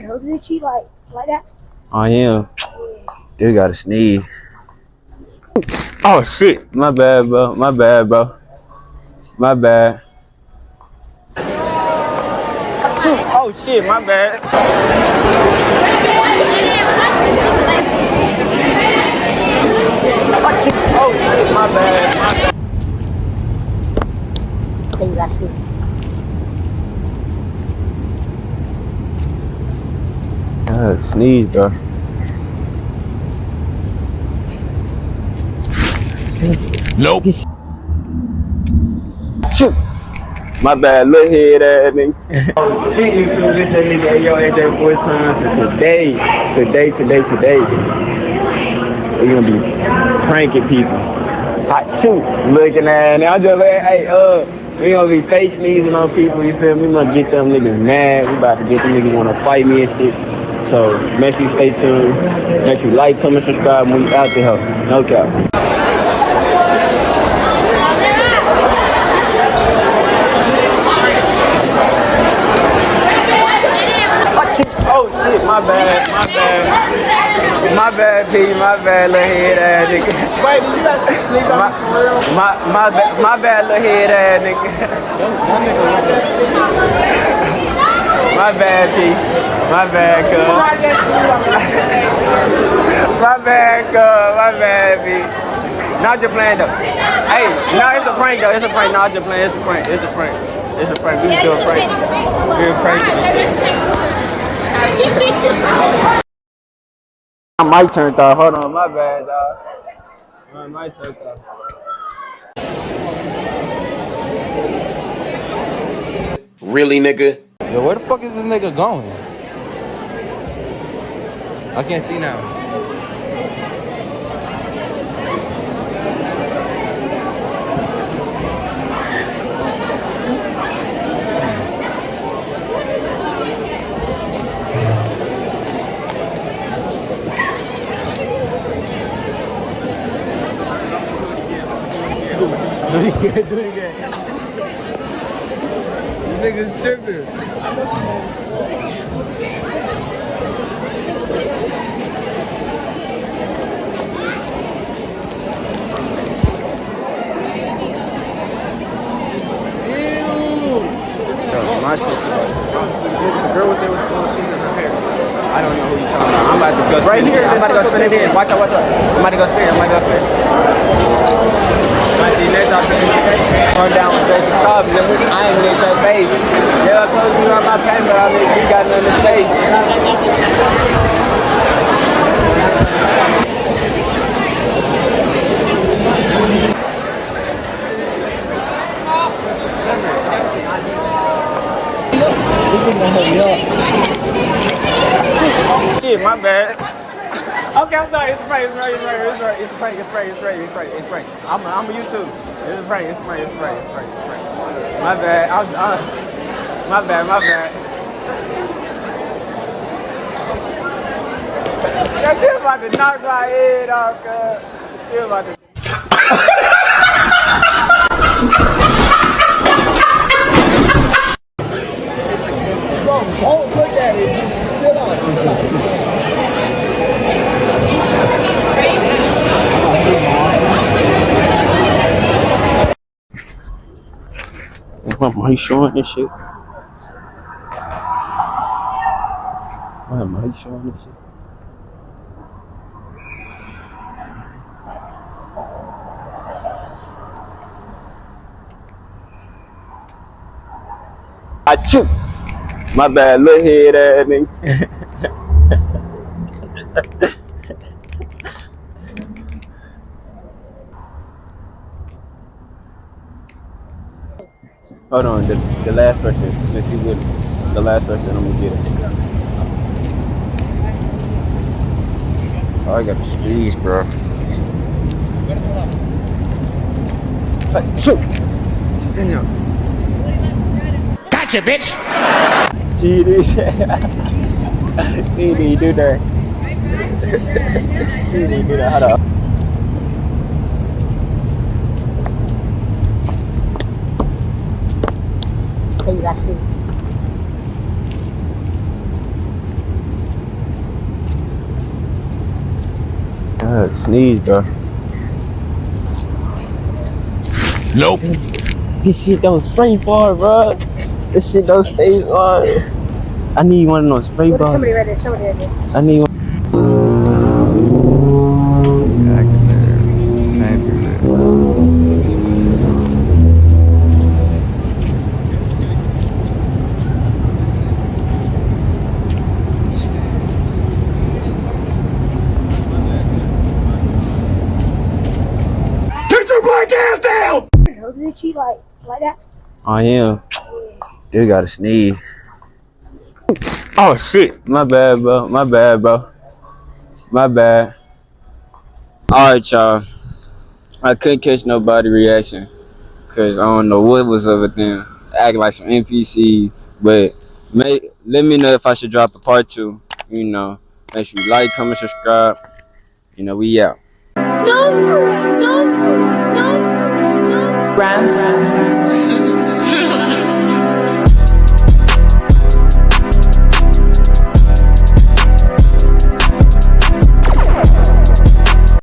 nose itchy like that? I am. Dude gotta sneeze. Oh shit. My bad, bro. My bad, bro. My bad. Oh shit, my bad. Oh shit, my bad. So you got sneeze. God, sneeze, bro. Nope. Shoot. My bad, little head ass nigga. Oh shit, you still get that nigga AO AJ voice time today. We gonna be pranking people. Hot shoot, looking at it. I just like, hey, we gonna be face sneezing on people, you feel me? We gonna get them niggas mad. We about to get them niggas wanna fight me and shit. So make sure you stay tuned. Make sure you like, comment, subscribe when we out there. No cap. Oh shit, my bad, P, my bad, little head ass nigga. Wait, you got sneeze on for real? My bad, little head ass nigga. My bad, P. My bad, cuz. My bad, P. Not just playing though. Hey, no, it's a prank though. It's a prank. Not just playing. It's a prank. We can do a prank. We're pranking and shit. My mic turned off. Hold on, my bad, dog. My mic turned off. Really, nigga? Yo, where the fuck is this nigga going? I can't see now. Do it again. This nigga's tripping. My shit. The girl with there was she's in her hair. I don't know who you talking about. I'm about to go right here. I'm about to go spin it in. Watch out. I'm about to go spin. Next I'll turn down with Jason Cobb. I ain't even at your face. Yeah, close you on my camera. I mean, you got nothing to say. This thing gonna hurt me up. Shit, my bad. Okay, I'm sorry. It's a prank. I'm a YouTube. It's a prank. My bad. My bad. Yeah, she about to knock my head off, cuz. She about to. Bro, don't look at it. Chill out. Why am I showing this shit? Achoo! My bad, little head ass nigga. Hold on, the last person, since he would, the last person, I'm gonna get it. Oh, I got the squeeze, bro. Achoo! Gotcha, bitch! See this? See me do that. Hold on. So you got sneeze. got to sneeze, bro. Nope. This shit don't spray bar, bro. This shit don't stay bar. I need one of those spray bars. Somebody right there. Somebody right there. I need one. Can't do that. Get your black ass down! Nose itchy like that. I am. Dude got to sneeze. Oh shit. My bad, bro. My bad, bro. My bad. Alright, y'all. I couldn't catch nobody reaction. Cause I don't know what was up with them. Acting like some NPCs. But let me know if I should drop a part 2. You know. Make sure you like, comment, subscribe. You know, we out. Grandson.